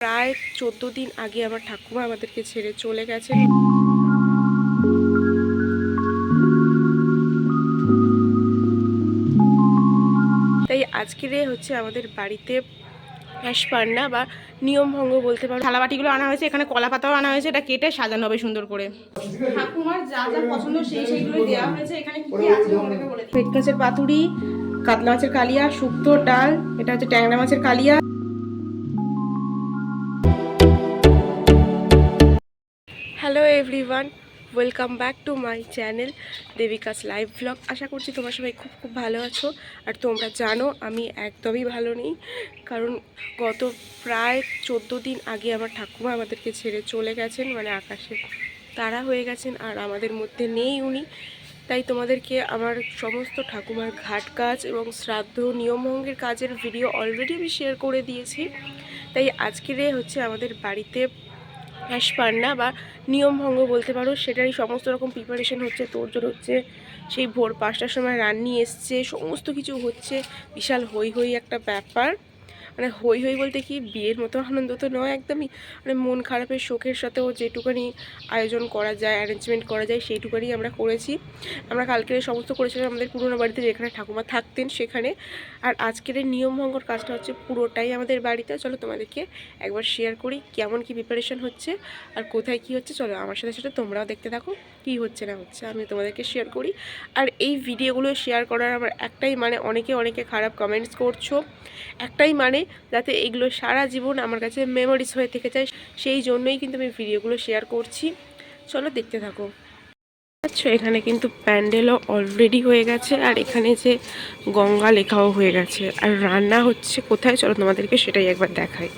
প্রায় 14 দিন আগে আমার ঠাকুমা আমাদেরকে ছেড়ে চলে গেছেন। তাই আজকের হচ্ছে আমাদের বাড়িতে পান্না বা নিয়ম ভঙ্গ বলতে পারো। থালাবাটিগুলো আনা হয়েছে, এখানে কলা পাতাও আনা হয়েছে, এটা কেটে সাজানো হবে সুন্দর করে। ঠাকুমার যা যা পছন্দ সেইগুলো দেওয়া হয়েছে। এখানে কি কি আছে তোমাদেরকে বলে দিই। ভেটকি মাছের পাতুরি, কাতলা মাছের কালিয়া, শুক্তো ডাল, এটা হচ্ছে ট্যাংরা মাছের কালিয়া। Hello everyone, welcome back to my channel Debika's live blog. আশা করছি তোমরা সবাই খুব খুব ভালো আছো। আর তোমরা জানো আমি একদমই ভালো নেই, কারণ গত প্রায় 14 দিন আগে আমার ঠাকুমা আমাদেরকে ছেড়ে চলে গেছেন, মানে আকাশে তারা হয়ে গেছেন আর আমাদের মধ্যে নেই উনি। তাই তোমাদেরকে আমার সমস্ত ঠাকুমার ঘাট কাজ এবং শ্রাদ্ধ নিয়মভঙ্গের কাজের ভিডিও অলরেডি আমি শেয়ার করে দিয়েছি। তাই আজকের হচ্ছে আমাদের বাড়িতে পান্না বা নিয়ম ভঙ্গ বলতে পারো, সেটারই সমস্ত রকম প্রিপারেশন হচ্ছে, তোড়জোড় হচ্ছে। সেই ভোর 5টার সময় রান্নি এসছে, সমস্ত কিছু হচ্ছে, বিশাল হই হই একটা ব্যাপার। মানে হই হই বলতে কি, বিয়ের মতো আনন্দ তো নয় একদমই, মানে মন খারাপের শোকের সাথেও যেটুকানি আয়োজন করা যায়, অ্যারেঞ্জমেন্ট করা যায়, সেইটুকানি আমরা করেছি। আমরা কালকে সমস্ত করেছিলাম আমাদের পুরোনো বাড়িতে, যেখানে ঠাকুমা থাকতেন সেখানে। আর আজকের এই নিয়মভঙ্গর কাজটা হচ্ছে পুরোটাই আমাদের বাড়িতে। চলো তোমাদেরকে একবার শেয়ার করি কেমন কি প্রিপারেশন হচ্ছে আর কোথায় কি হচ্ছে। চলো আমার সাথে সাথে তোমরাও দেখতে থাকো কি হচ্ছে না হচ্ছে, আমি তোমাদেরকে শেয়ার করি। আর এই ভিডিওগুলো শেয়ার করার আমার একটাই মানে, অনেকে খারাপ কমেন্টস করছো, একটাই মানে যাতে এগুলো সারা জীবন আমার কাছে মেমোরিজ হয়ে থেকে যায়, সেই জন্যই কিন্তু আমি ভিডিওগুলো শেয়ার করছি। চলো দেখতে থাকো। আচ্ছা, এখানে কিন্তু প্যান্ডেলও অলরেডি হয়ে গেছে, আর এখানে যে গঙ্গা লেখাও হয়ে গেছে, আর রান্না হচ্ছে কোথায় চলো তোমাদেরকে সেটাই একবার দেখাই।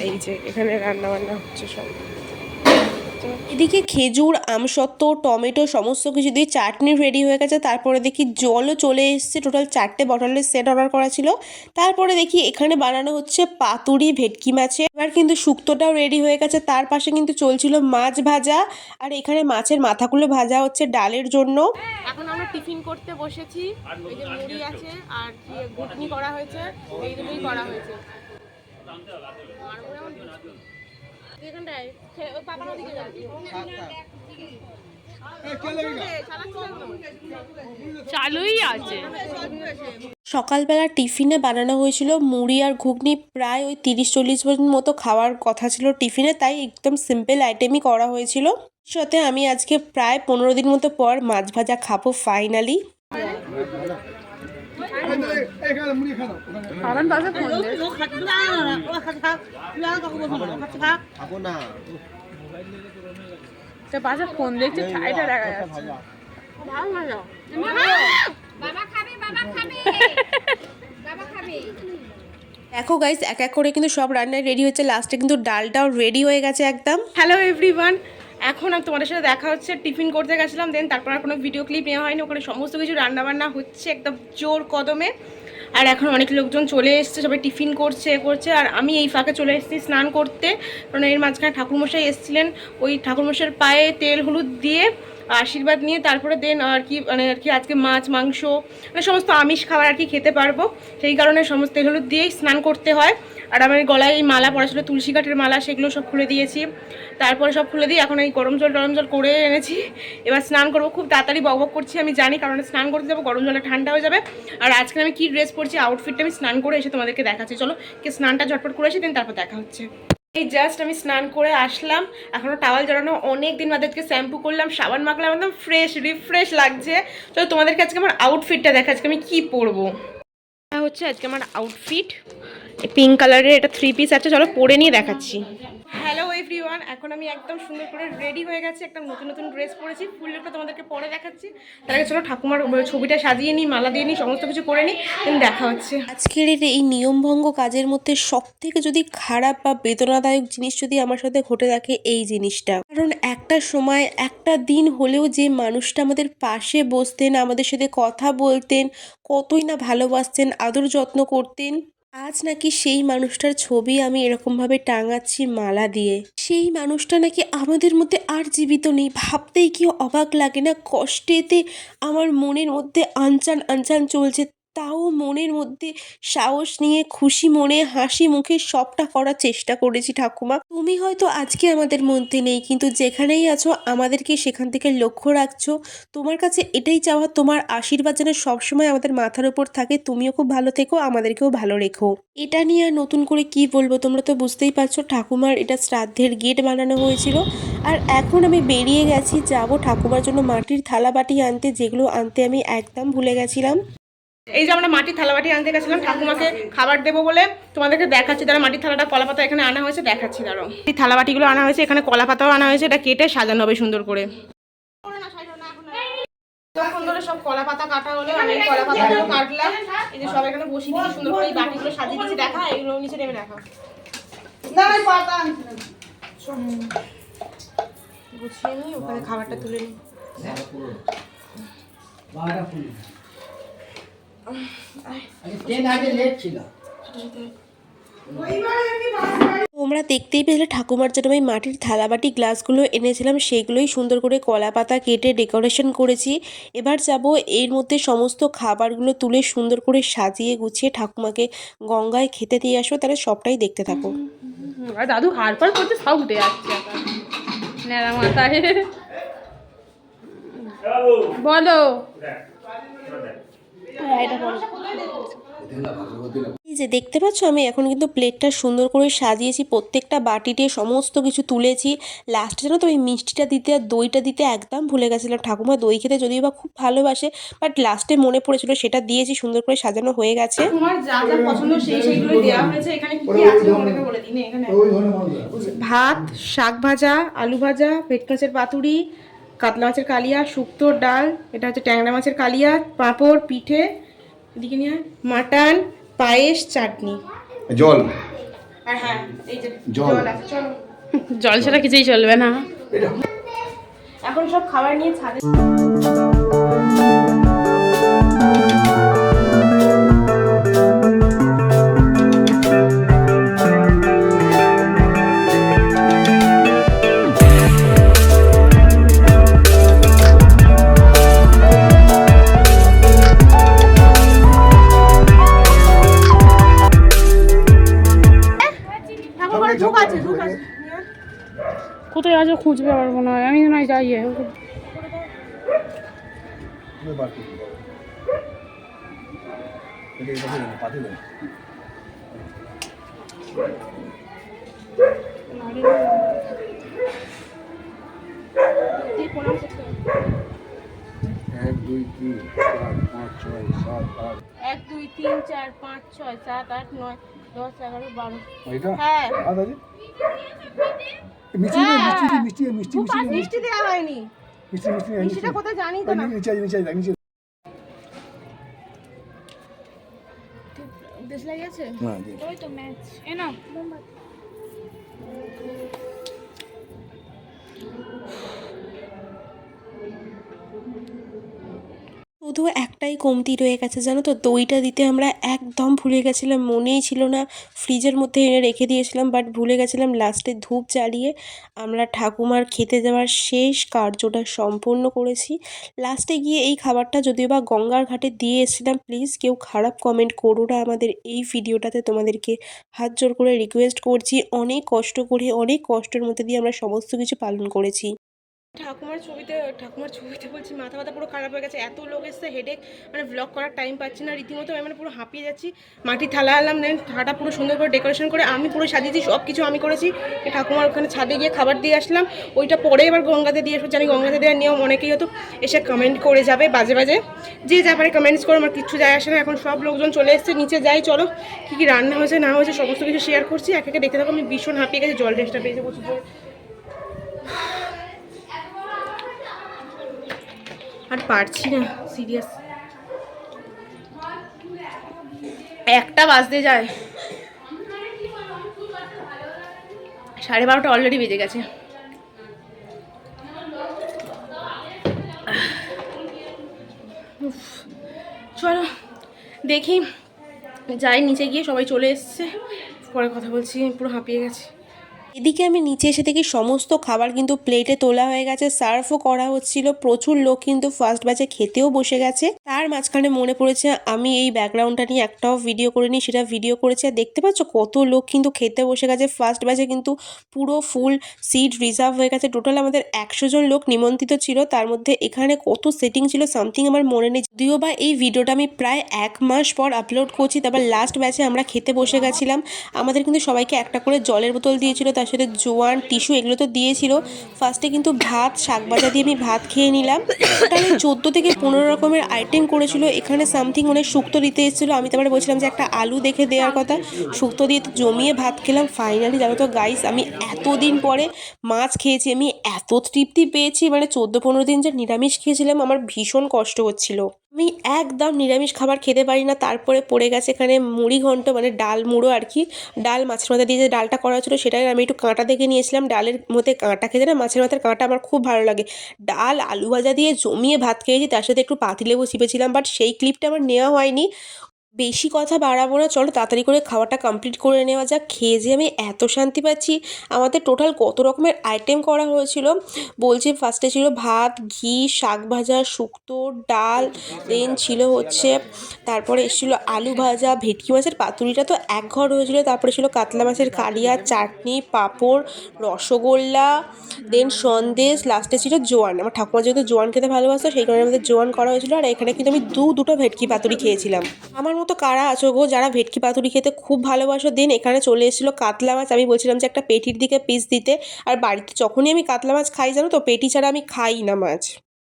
এই যে এখানে রান্না বান্না হচ্ছে সব। এদিকে খেজুর, আমসত্ত্ব, টমেটো সমস্ত কিছু দিয়ে চাটনি রেডি হয়ে গেছে। তারপরে দেখি জলও চলে এসছে, টোটাল 4টে বটলের সেট অর্ডার করা ছিল। তারপরে দেখি এখানে বানানো হচ্ছে পাতুরি ভেটকি মাছে। এবার কিন্তু শুক্তোটাও রেডি হয়ে গেছে, তার পাশে কিন্তু চলছিল মাছ ভাজা, আর এখানে মাছের মাথাগুলো ভাজা হচ্ছে ডালের জন্য। এখন আমরা টিফিন করতে বসেছি। এই যে মুড়ি আছে আর কি ঘুটনি করা হয়েছে, এই দুটোই করা হয়েছে। চালুই আছে। সকালবেলা টিফিনে বানানো হয়েছিল মুড়ি আর ঘুগনি, প্রায় ওই 30-40 জন মতো খাওয়ার কথা ছিল টিফিনে, তাই একদম সিম্পল আইটেমই করা হয়েছিল। সাথে আমি আজকে প্রায় 15 দিন মতো পর মাছ ভাজা খাবো ফাইনালি। ফোন দেখছে, ছাইটা দেখা যাচ্ছে। দেখো গাইস, এক এক করে কিন্তু সব রান্নায় রেডি হচ্ছে, লাস্টে কিন্তু ডালটাও রেডি হয়ে গেছে একদম। হ্যালো এভরিওয়ান, এখন আমি তোমাদের সাথে দেখা হচ্ছে। টিফিন করতে গেছিলাম, দেন তারপর আর কোনো ভিডিও ক্লিপ নেওয়া হয়নি। ওখানে সমস্ত কিছু রান্নাবান্না হচ্ছে একদম জোর কদমে। আর এখন অনেক লোকজন চলে এসছে, সবাই টিফিন করছে। আর আমি এই ফাঁকে চলে এসেছি স্নান করতে, কারণ এর মাঝখানে ঠাকুরমশাই এসেছিলেন। ওই ঠাকুরমশাইয়ের পায়ে তেল হলুদ দিয়ে আশীর্বাদ নিয়ে তারপরে দেন আর কি আজকে মাছ মাংস মানে সমস্ত আমিষ খাবার আর কি খেতে পারবো, সেই কারণে সমস্ত তেল হলুদ দিয়েই স্নান করতে হয়। আর আমার গলায় এই মালা পড়া ছিল, তুলসী কাঠের মালা, সেগুলো সব খুলে দিয়েছি। তারপরে সব খুলে দিয়ে এখন এই গরম জল করে এনেছি। এবার স্নান করবো, খুব তাড়াতাড়ি বকবক করছি আমি জানি, কারণ স্নান করতে যাবো, গরম জলে ঠান্ডা হয়ে যাবে। আর আজকে আমি কি ড্রেস পরছি, আউটফিটটা আমি স্নান করে এসে তোমাদেরকে দেখাচ্ছি। চলো কি স্নানটা ঝটপট করে এসে দেন তারপর দেখা হচ্ছে। এই জাস্ট আমি স্নান করে আসলাম, এখনো টাওয়াল জড়ানো, অনেক দিন বাদেরকে শ্যাম্পু করলাম, সাবান মাখলাম, একদম ফ্রেশ রিফ্রেশ লাগছে। চলো তোমাদেরকে আজকে আমার আউটফিটটা দেখা, আজকে আমি কি পরবো। হচ্ছে আজকে আমার আউটফিট পিঙ্ক কালারের, এটা 3 পিস আছে, চলো পরে নিয়ে দেখাচ্ছি। হ্যালো এভরিওয়ান, এখন আমি একদম সুন্দর করে রেডি হয়ে গেছি, একটা নতুন ড্রেস পরেছি, ফুল লুকটা তোমাদেরকে পরে দেখাচ্ছি। তার আগে চলো ঠাকুমার ছবিটা সাজিয়ে নিই, মালা দিয়ে নিই, সমস্ত কিছু করে নিই, দেখা হচ্ছে। আজকের এই নিয়মভঙ্গ কাজের মধ্যে সব থেকে যদি খারাপ বা বেদনাদায়ক জিনিস যদি আমার সাথে ঘটে থাকে এই জিনিসটা, কারণ একটা সময় একটা দিন হলেও যে মানুষটা আমাদের পাশে বসতেন, আমাদের সাথে কথা বলতেন, কতই না ভালোবাসতেন, আদর যত্ন করতেন, আজ নাকি সেই মানুষটার ছবি আমি এরকমভাবে টাঙাচ্ছি মালা দিয়ে। সেই মানুষটা নাকি আমাদের মধ্যে আর জীবিত নেই, ভাবতেই কি অবাক লাগে না। কষ্টেতে আমার মনের মধ্যে আনচান চলছে। তাও মনের মধ্যে সাহস নিয়ে খুশি মনে হাসি মুখে সবটা করার চেষ্টা করেছি ঠাকুমা। তুমি হয়তো আজকে আমাদের মধ্যে নেই, কিন্তু যেখানেই আছো আমাদেরকে সেখান থেকে লক্ষ্য রাখছো। তোমার কাছে এটাই চাওয়া, তোমার আশীর্বাদ যেন সবসময় আমাদের মাথার উপর থাকে। তুমিও খুব ভালো থেকো, আমাদেরকেও ভালো রেখো। এটা নিয়ে আর নতুন করে কি বলবো, তোমরা তো বুঝতেই পারছো। ঠাকুমার এটা শ্রাদ্ধের গেট বানানো হয়েছিল। আর এখন আমি বেরিয়ে গেছি, যাব ঠাকুমার জন্য মাটির থালা বাটি আনতে, যেগুলো আনতে আমি একদম ভুলে গেছিলাম। এই যে আমরা মাটির থালা বাটি আনতে গেছিলাম ঠাকুমাকে খাবার দেবো বলে, তোমাদেরকে দেখাচ্ছি। তারা মাটির থালাটা কলা পাতা এখানে আনা হয়েছে, দেখাচ্ছি। দাঁড়ো, এই থালা বাটিগুলো আনা হয়েছে, এখানে কলা পাতাও আনা হয়েছে। এটা কেটে সাজানো হবে সুন্দর করে। তখন ধরে সব কলা পাতা কাটা হলো, আমি কলা পাতাগুলো কাটলাম। এই যে সব এখানে বসিয়ে দিয়ে সুন্দর করে এই বাটিগুলো সাজিয়ে দিয়েছি। দেখা, এগুলো নিচে নেমে দেখা। গুছিয়ে নিই, ওখানে খাবারটা তুলে নিই। তোমরা দেখতেই পেলে ঠাকুমার জন্য আমি মাটির থালাবাটি গ্লাসগুলো এনেছিলাম, সেইগুলোই সুন্দর করে কলা পাতা কেটে ডেকোরেশন করেছি। এবার যাব এর মধ্যে সমস্ত খাবারগুলো তুলে সুন্দর করে সাজিয়ে গুছিয়ে ঠাকুমাকে গঙ্গায় খেতে দিয়ে আসবো। তাহলে সবটাই দেখতে থাকো। দাদু হারপার করতে সব উঠে যাচ্ছে নেড়া মাথায়। বলো, এই যে দেখতে পাচ্ছ আমি এখন কিন্তু প্লেটটা সুন্দর করে সাজিয়েছি, প্রত্যেকটা বাটিতে সমস্ত কিছু তুলেছি। লাস্টে জানো তো ওই মিষ্টিটা দিতে আর দইটা দিতে একদম ভুলে গেছিলাম। ঠাকুমা দই খেতে যদিও বা খুব ভালোবাসে, বাট লাস্টে মনে পড়েছিল, সেটা দিয়েছি। সুন্দর করে সাজানো হয়ে গেছে। তোমার যা যা পছন্দ সেইগুলো দেওয়া হয়েছে। এখানে কি কি আছে তোমাকে বলে দিই। এখানে ভাত, শাক ভাজা, আলু ভাজা, ভেটকি মাছের পাতুরি, কাতলা মাছের কালিয়া, শুক্তোর ডাল, এটা হচ্ছে ট্যাংরা মাছের কালিয়া, পাঁপড়, পিঠে, এদিকে নিয়ে মাটন, পায়েস, চাটনি, জল। আর হ্যাঁ এই যে জল আছে, চলো। জল ছাড়া কিছুই চলবে না। এখন সব খাবার নিয়ে ছাদে। কোথায় আছে খুঁজবে পারবো না আমি, নয় যাইয়ে এক দুই তিন চার পাঁচ ছয় সাত আট নয় 10 11 12। হ্যাঁ মিষ্টি দেওয়া হয়নি। মিষ্টিটা কোথায় জানি তো না। দেশ লাগে আছে ওই তো ম্যাচ এ না। শুধু একটাই কমতি রয়ে গেছে জানো তো, দইটা দিতে আমরা একদম ভুলে গেছিলাম, মনেই ছিল না। ফ্রিজের মধ্যে এনে রেখে দিয়েছিলাম, বাট ভুলে গেছিলাম। লাস্টে ধূপ জ্বালিয়ে আমরা ঠাকুমার খেতে যাওয়ার শেষ কার্যটা সম্পূর্ণ করেছি। লাস্টে গিয়ে এই খাবারটা যদিও বা গঙ্গার ঘাটে দিয়ে এসেছিলাম। প্লিজ কেউ খারাপ কমেন্ট করো না আমাদের এই ভিডিওটাতে, তোমাদেরকে হাত জোর করে রিকোয়েস্ট করছি। অনেক কষ্ট করে, অনেক কষ্টের মধ্যে দিয়ে আমরা সমস্ত কিছু পালন করেছি। ঠাকুমার ছবিতে বলছি, মাথা ব্যথা পুরো খারাপ হয়ে গেছে। এত লোক এসছে, হেডেক, মানে ব্লগ করার টাইম পাচ্ছি না। রীতিমতো আমি মানে পুরো হাঁপিয়ে যাচ্ছি। মাটির থালা আনলাম, দেন থালাটা পুরো সুন্দর করে ডেকোরেশন করে আমি পুরো সাজিয়েছি, সব কিছু আমি করেছি। ঠাকুমার ওখানে ছাদে গিয়ে খাবার দিয়ে আসলাম। ওইটা পরে এবার গঙ্গাতে দিয়ে আসবো। জানি গঙ্গাতে দেওয়ার নিয়ম অনেকেই হয়তো এসে কমেন্ট করে যাবে বাজে বাজে, যে যা পারে কমেন্টস করো, আমার কিচ্ছু যায় আসে না। এখন সব লোকজন চলে এসছে, নিচে যাই চলো। কী কী রান্না হয়েছে না হয়েছে সমস্ত কিছু শেয়ার করছি, এক একে দেখতে থাকো। আমি ভীষণ হাঁপিয়ে গেছি, জল টেস্টটা পেয়েছে প্রচুর। আর পারছি না সিরিয়াস, 1টা বাজতে যায়, 12:30 অলরেডি বেজে গেছে। চলো দেখি যাই, নিচে গিয়ে সবাই চলে এসছে, পরে কথা বলছি। পুরো হাঁপিয়ে গেছি। এদিকে আমি নিচে এসে দেখি সমস্ত খাবার কিন্তু প্লেটে তোলা হয়ে গেছে, সার্ভও করা হচ্ছিল। প্রচুর লোক কিন্তু ফার্স্ট ব্যাচে খেতেও বসে গেছে। তার মাঝখানে মনে পড়েছে আমি এই ব্যাকগ্রাউন্ডটা নিয়ে একটাও ভিডিও করিনি, সেটা ভিডিও করেছি। আর দেখতে পাচ্ছ কত লোক কিন্তু খেতে বসে গেছে। ফার্স্ট ব্যাচে কিন্তু পুরো ফুল সিট রিজার্ভ হয়ে গেছে। টোটাল আমাদের 100 জন লোক নিমন্ত্রিত ছিল। তার মধ্যে এখানে কত সেটিং ছিল সামথিং আমার মনে নেই, যদিও বা এই ভিডিওটা আমি প্রায় 1 মাস পর আপলোড করছি। তারপর লাস্ট ব্যাচে আমরা খেতে বসে গেছিলাম। আমাদের কিন্তু সবাইকে একটা করে জলের বোতল দিয়েছিল, তার সাথে জোয়ান টিস্যু এগুলো তো দিয়েছিল। ফার্স্টে কিন্তু ভাত শাক ভাজা দিয়ে আমি ভাত খেয়ে নিলাম। টোটালি 14 থেকে 15 রকমের আইটেম করেছিল। এখানে সামথিং অনেক শুক্তো দিতে এসেছিলো। আমি তারপরে বলছিলাম যে একটা আলু দেখে দেওয়ার কথা, শুক্তো দিয়ে তো জমিয়ে ভাত খেলাম। ফাইনালি জানো তো গাইস, আমি এতদিন পরে মাছ খেয়েছি। আমি এত তৃপ্তি পেয়েছি, মানে 14-15 দিন যে নিরামিষ খেয়েছিলাম আমার ভীষণ কষ্ট হচ্ছিল। আমি একদম নিরামিষ খাবার খেতে পারি না। তারপরে পড়ে গেছে এখানে মুড়ি ঘন্ট, মানে ডাল মুড়ো আর কি। ডাল মাছের মাথা দিয়ে যে ডালটা করা হচ্ছিলো সেটাই আমি একটু কাঁটা দেখে নিয়েছিলাম। ডালের মধ্যে কাঁটা খেতে না, মাছের মাথার কাঁটা আমার খুব ভালো লাগে। ডাল আলু ভাজা দিয়ে জমিয়ে ভাত খেয়েছি, তার সাথে একটু পাতিলেবু চিপেছিলাম, বাট সেই ক্লিপটা আমার নেওয়া হয়নি। বেশি কথা বাড়াবো না, চলো তাড়াতাড়ি করে খাওয়াটা কমপ্লিট করে নেওয়া যাক। খেয়ে যে আমি এত শান্তি পাচ্ছি। আমাদের টোটাল কত রকমের আইটেম করা হয়েছিল বলছি। ফার্স্টে ছিল ভাত, ঘি, শাক ভাজা, শুক্তো, ডাল, দেন ছিল হচ্ছে তারপরে এসেছিলো আলু ভাজা, ভেটকি মাছের পাতুরিটা তো এক ঘর হয়েছিল। তারপরে ছিল কাতলা মাছের কালিয়া, চাটনি, পাঁপড়, রসগোল্লা, দেন সন্দেশ, লাস্টে ছিল জোয়ান। আমার ঠাকুমা যেহেতু জোয়ান খেতে ভালোবাসতো সেই কারণে আমাদের জোয়ান করা হয়েছিল। আর এখানে কিন্তু আমি দুটো ভেটকি পাতুরি খেয়েছিলাম। আমার মতো কারা আছো গো যারা ভেটকি পাতুরি খেতে খুব ভালোবাসো? দেন এখানে চলে এসেছিলো কাতলা মাছ। আমি বলছিলাম যে একটা পেটির দিকে পিস দিতে। আর বাড়িতে যখনই আমি কাতলা মাছ খাই জানো তো, পেটি ছাড়া আমি খাই না মাছ।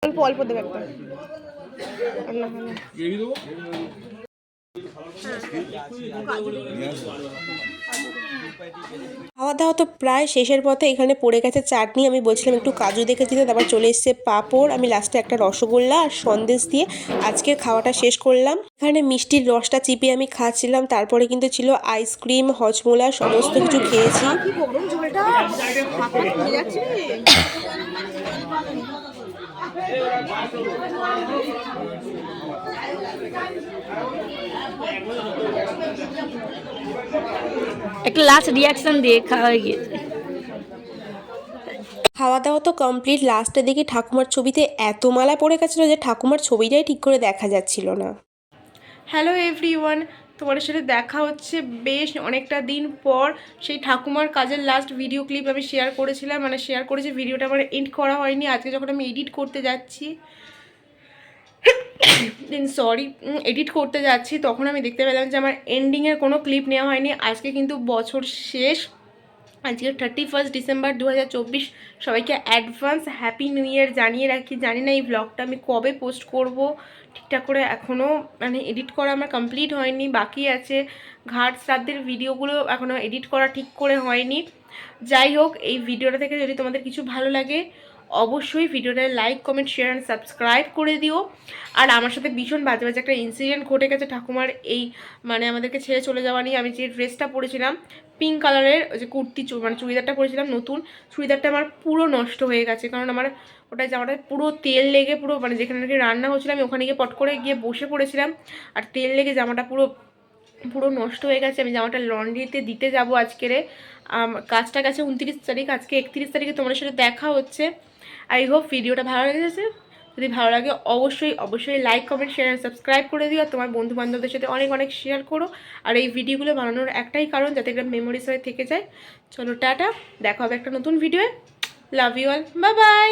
অল্প অল্প দেবে একটা। খাওয়া দাওয়া তো প্রায় শেষের পথে। এখানে পড়ে গেছে চাটনি, আমি বলছিলাম একটু কাজু দেখে দিতে। তারপর চলে এসছে পাঁপড়, আমি লাস্টে একটা রসগোল্লা আর সন্দেশ দিয়ে আজকের খাওয়াটা শেষ করলাম। এখানে মিষ্টির রসটা চিপে আমি খাচ্ছিলাম। তারপরে কিন্তু ছিল আইসক্রিম, হজমোলা, সমস্ত কিছু খেয়েছি। একটা লাস্ট রিয়াকশন দিয়ে খাওয়া গিয়েছে। খাওয়া দাওয়া তো কমপ্লিট। লাস্টে দেখি ঠাকুমার ছবিতে এত মালা পড়ে গেছিলো যে ঠাকুমার ছবিটাই ঠিক করে দেখা যাচ্ছিল না। হ্যালো এভরিওয়ান, তোমাদের সাথে দেখা হচ্ছে বেশ অনেকটা দিন পর। সেই ঠাকুমার কাজের লাস্ট ভিডিও ক্লিপ আমি শেয়ার করেছিলাম, মানে শেয়ার করেছি, ভিডিওটা আমার এন্ড করা হয়নি। আজকে যখন আমি এডিট করতে যাচ্ছি এডিট করতে যাচ্ছি তখন আমি দেখতে পেলাম যে আমার এন্ডিংয়ের কোনো ক্লিপ নেওয়া হয়নি। আজকে কিন্তু বছর শেষ, আজকে 31 ডিসেম্বর 2024। সবাইকে অ্যাডভান্স হ্যাপি নিউ ইয়ার জানিয়ে রাখি। জানি না এই ব্লগটা আমি কবে পোস্ট করব ঠিকঠাক করে, এখনও মানে এডিট করা আমার কমপ্লিট হয়নি, বাকি আছে। ঘাট শ্রাদ্ধের ভিডিওগুলো এখনও এডিট করা ঠিক করে হয়নি। যাই হোক, এই ভিডিওটা থেকে যদি তোমাদের কিছু ভালো লাগে অবশ্যই ভিডিওটা like, comment, share and subscribe করে দিও। আর আমার সাথে ভীষণ বাজে বাজে একটা ইনসিডেন্ট ঘটে গেছে ঠাকুমার এই মানে আমাদেরকে ছেড়ে চলে যাওয়া নিয়ে। আমি যে ড্রেসটা পরেছিলাম পিঙ্ক কালারের, যে কুর্তি মানে চুড়িদারটা পরেছিলাম নতুন, চুড়িদারটা আমার পুরো নষ্ট হয়ে গেছে। কারণ আমার ওটা জামাটা পুরো তেল লেগে পুরো, মানে যেখানে নাকি রান্না হচ্ছিল আমি ওখানে গিয়ে পট করে গিয়ে বসে পড়েছিলাম, আর তেল লেগে জামাটা পুরো পুরো নষ্ট হয়ে গেছে। আমি জামাটা লন্ড্রিতে দিতে যাব আজকেরে। কাজটা গেছে 29 তারিখ, আজকে 31 তারিখে তোমাদের সাথে দেখা হচ্ছে। আই হোপ ভিডিওটা ভালো লেগেছে। যদি ভালো লাগে অবশ্যই অবশ্যই like, comment, share and subscribe করে দিও। আর তোমার বন্ধু বান্ধবদের সাথে অনেক অনেক শেয়ার করো। আর এই ভিডিওগুলো বানানোর একটাই কারণ, যাতে একটা মেমোরিজ হয়ে থেকে যায়। চলো টাটা, দেখা হবে একটা নতুন ভিডিওয়ে। Love you all, bye by.